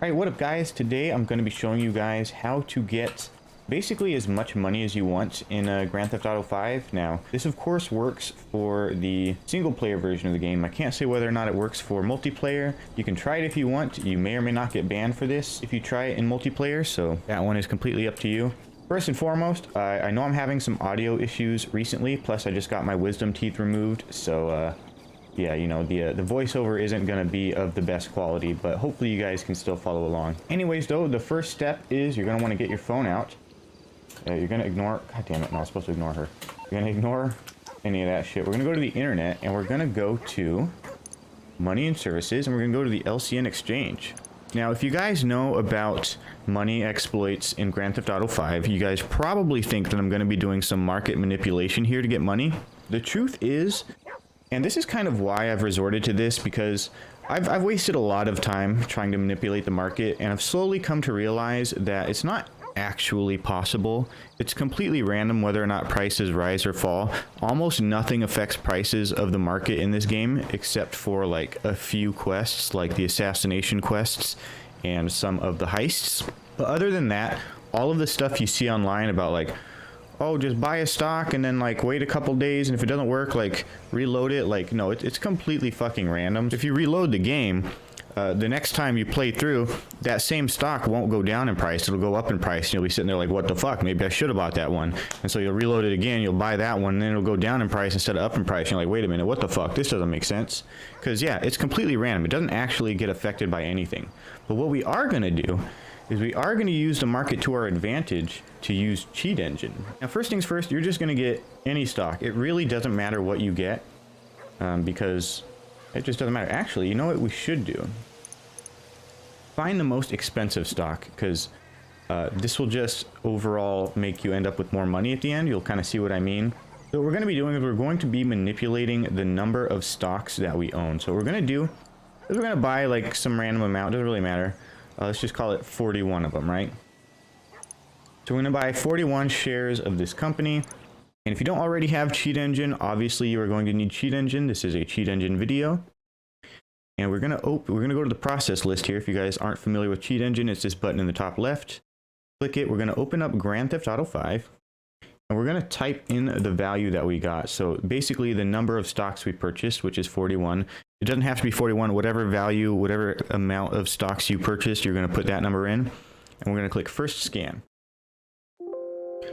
Alright, what up guys? Today I'm going to be showing you guys how to get basically as much money as you want in Grand Theft Auto 5. Now, this of course works for the single player version of the game. I can't say whether or not it works for multiplayer. You can try it if you want. You may or may not get banned for this if you try it in multiplayer, so that one is completely up to you. First and foremost, I know I'm having some audio issues recently, plus I just got my wisdom teeth removed, so yeah, you know, the voiceover isn't going to be of the best quality, but hopefully you guys can still follow along. Anyways, though, the first step is you're going to want to get your phone out. You're going to ignore... God damn it, no, I was supposed to ignore her. You're going to ignore any of that shit. We're going to go to the internet, and we're going to go to Money and Services, and we're going to go to the LCN Exchange. Now, if you guys know about money exploits in Grand Theft Auto 5, you guys probably think that I'm going to be doing some market manipulation here to get money. The truth is... And this is kind of why I've resorted to this, because I've wasted a lot of time trying to manipulate the market, and I've slowly come to realize that it's not actually possible. It's completely random whether or not prices rise or fall. Almost nothing affects prices of the market in this game, except for like a few quests, like the assassination quests and some of the heists. But other than that, all of the stuff you see online about like, oh, just buy a stock and then like wait a couple days, and if it doesn't work, like reload it. Like, no, it's completely fucking random. If you reload the game, the next time you play through, that same stock won't go down in price. It'll go up in price. You'll be sitting there like, what the fuck? Maybe I should have bought that one. And so you'll reload it again. You'll buy that one, and then it'll go down in price instead of up in price. And you're like, wait a minute, what the fuck? This doesn't make sense. Because yeah, it's completely random. It doesn't actually get affected by anything. But what we are going to do is we are going to use the market to our advantage to use Cheat Engine. Now, first things first, you're just going to get any stock. It really doesn't matter what you get, because it just doesn't matter. Actually, you know what we should do? Find the most expensive stock, because this will just overall make you end up with more money at the end. You'll kind of see what I mean. So what we're going to be doing is we're going to be manipulating the number of stocks that we own. So what we're going to do is we're going to buy like some random amount. Doesn't really matter. Let's just call it 41 of them, right? So we're going to buy 41 shares of this company. And if you don't already have Cheat Engine, obviously you are going to need Cheat Engine. This is a Cheat Engine video. And we're going to go to the process list here. If you guys aren't familiar with Cheat Engine, it's this button in the top left. Click it. We're going to open up Grand Theft Auto 5. And we're going to type in the value that we got. So basically the number of stocks we purchased, which is 41. It doesn't have to be 41. Whatever value, whatever amount of stocks you purchased, you're going to put that number in. And we're going to click First Scan.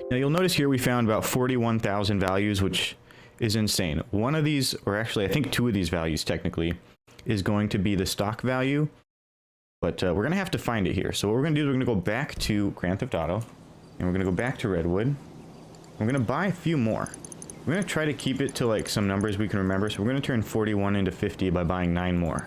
Now you'll notice here we found about 41,000 values, which is insane. One of these, or actually I think two of these values technically, is going to be the stock value. But we're going to have to find it here. So what we're going to do is we're going to go back to Grand Theft Auto. And we're going to go back to Redwood. We're going to buy a few more. We're going to try to keep it to like some numbers we can remember. So we're going to turn 41 into 50 by buying 9 more.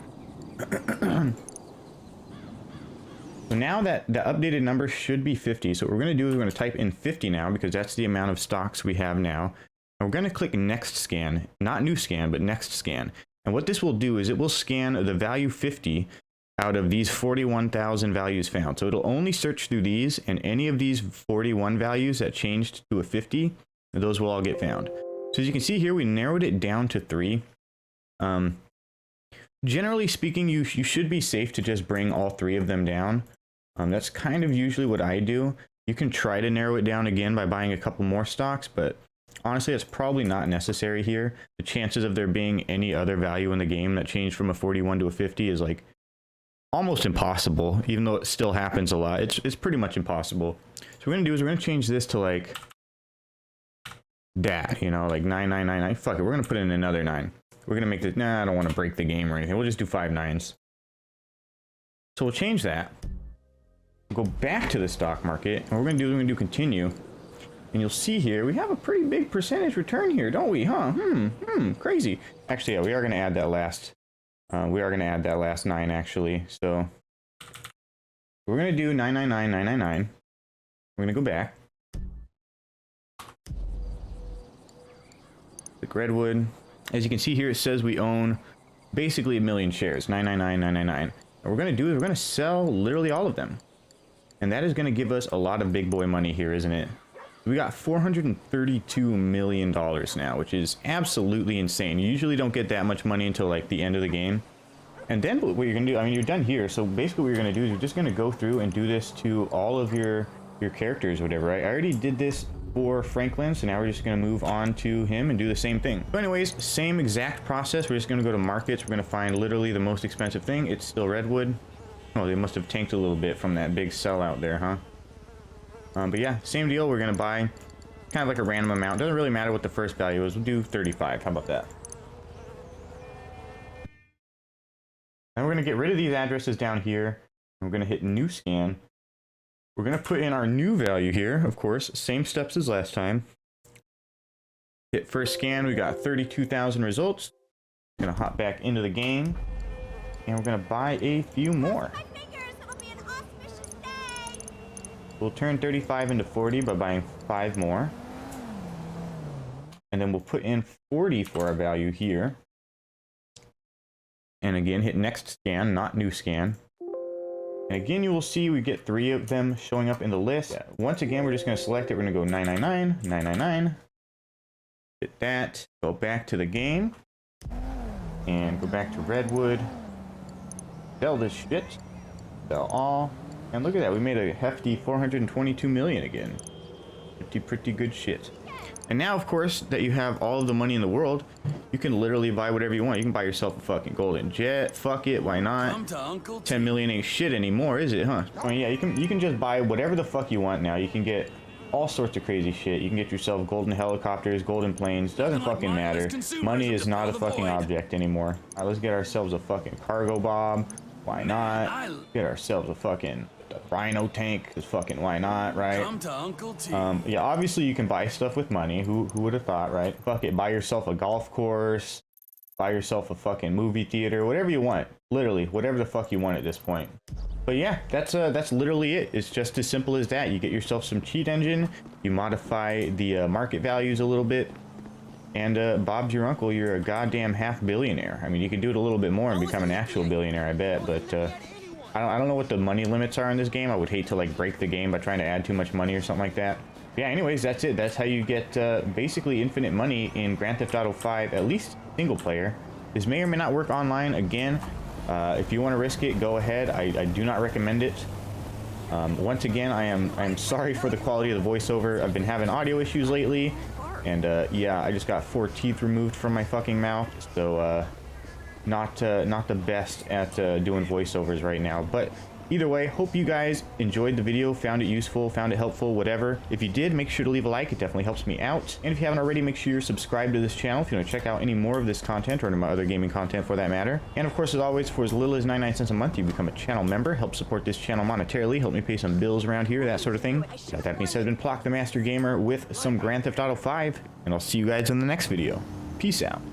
So now that the updated number should be 50. So what we're going to do is we're going to type in 50 now, because that's the amount of stocks we have now. And we're going to click Next Scan. Not New Scan, but Next Scan. And what this will do is it will scan the value 50 out of these 41,000 values found. So it'll only search through these, and any of these 41 values that changed to a 50, those will all get found. So as you can see here, we narrowed it down to 3. Generally speaking, you should be safe to just bring all 3 of them down. That's kind of usually what I do. You can try to narrow it down again by buying a couple more stocks, but honestly, it's probably not necessary here. The chances of there being any other value in the game that changed from a 41 to a 50 is like almost impossible, even though it still happens a lot. It's pretty much impossible. So what we're going to do is we're going to change this to like that, you know, like 9999. Fuck it, we're going to put in another 9. We're going to make this, nah, I don't want to break the game or anything. We'll just do 5 9s. So we'll change that. We'll go back to the stock market. And what we're going to do is we're going to do continue. And you'll see here, we have a pretty big percentage return here, don't we? Huh? Crazy. Actually, yeah, we are going to add that last. We are going to add that last 9, actually. So we're going to do 999999. We're going to go back. Click Redwood. As you can see here, it says we own basically 1 million shares, 999999. What we're going to do is we're going to sell literally all of them. And that is going to give us a lot of big boy money here, isn't it? We got $432 million now, which is absolutely insane. You usually don't get that much money until like the end of the game. And then what you're gonna do, I mean, you're done here. So basically what you're gonna do is you're just gonna go through and do this to all of your characters or whatever, right? I already did this for Franklin, so now we're just gonna move on to him and do the same thing. So anyways, same exact process. We're just gonna go to markets. We're gonna find literally the most expensive thing. It's still redwood. Oh, they must have tanked a little bit from that big sell out there, huh? But yeah, same deal. We're gonna buy kind of like a random amount. Doesn't really matter what the first value is. We'll do 35. How about that? And we're gonna get rid of these addresses down here. We're gonna hit new scan. We're gonna put in our new value here, of course, same steps as last time. Hit first scan, we got 32,000 results. Gonna hop back into the game, and we're gonna buy a few more. We'll turn 35 into 40 by buying 5 more. And then we'll put in 40 for our value here. And again, hit next scan, not new scan. And again, you will see we get 3 of them showing up in the list. Yeah. Once again, we're just going to select it. We're going to go 999, 999. Hit that. Go back to the game. And go back to Redwood. Sell this shit. Sell all. And look at that. We made a hefty 422 million again. Pretty good shit. And now, of course, that you have all of the money in the world, you can literally buy whatever you want. You can buy yourself a fucking golden jet. Fuck it, why not? 10 million ain't shit anymore, is it, huh? I mean, yeah, you can just buy whatever the fuck you want now. You can get all sorts of crazy shit. You can get yourself golden helicopters, golden planes. Doesn't fucking matter. Money is not a fucking object anymore. All right, let's get ourselves a fucking cargo bomb. Why not? Get ourselves a fucking rhino tank, because fucking why not, right? Come to Uncle T. Yeah, obviously you can buy stuff with money. Who would have thought, right? Fuck it, buy yourself a golf course, buy yourself a fucking movie theater, whatever you want. Literally, whatever the fuck you want at this point. But yeah, that's literally it. It's just as simple as that. You get yourself some cheat engine, you modify the market values a little bit, and Bob's your uncle. You're a goddamn half billionaire. I mean, you can do it a little bit more and become an actual billionaire, I bet, but I don't know what the money limits are in this game. I would hate to like break the game by trying to add too much money or something like that. Yeah, anyways, that's it. That's how you get basically infinite money in Grand Theft Auto 5, at least single player. This may or may not work online. Again, if you want to risk it, go ahead. I do not recommend it. Once again, I am sorry for the quality of the voiceover. I've been having audio issues lately, and yeah, I just got 4 teeth removed from my fucking mouth, so not the best at doing voiceovers right now. But either way, hope you guys enjoyed the video, found it useful, found it helpful, whatever. If you did, make sure to leave a like. It definitely helps me out. And if you haven't already, make sure you're subscribed to this channel if you want to check out any more of this content or any of my other gaming content for that matter. And of course, as always, for as little as 99 cents a month, you become a channel member. Help support this channel monetarily, help me pay some bills around here, that sort of thing. With that being said, I've been Plock the Master Gamer with some Grand Theft Auto 5, and I'll see you guys in the next video. Peace out.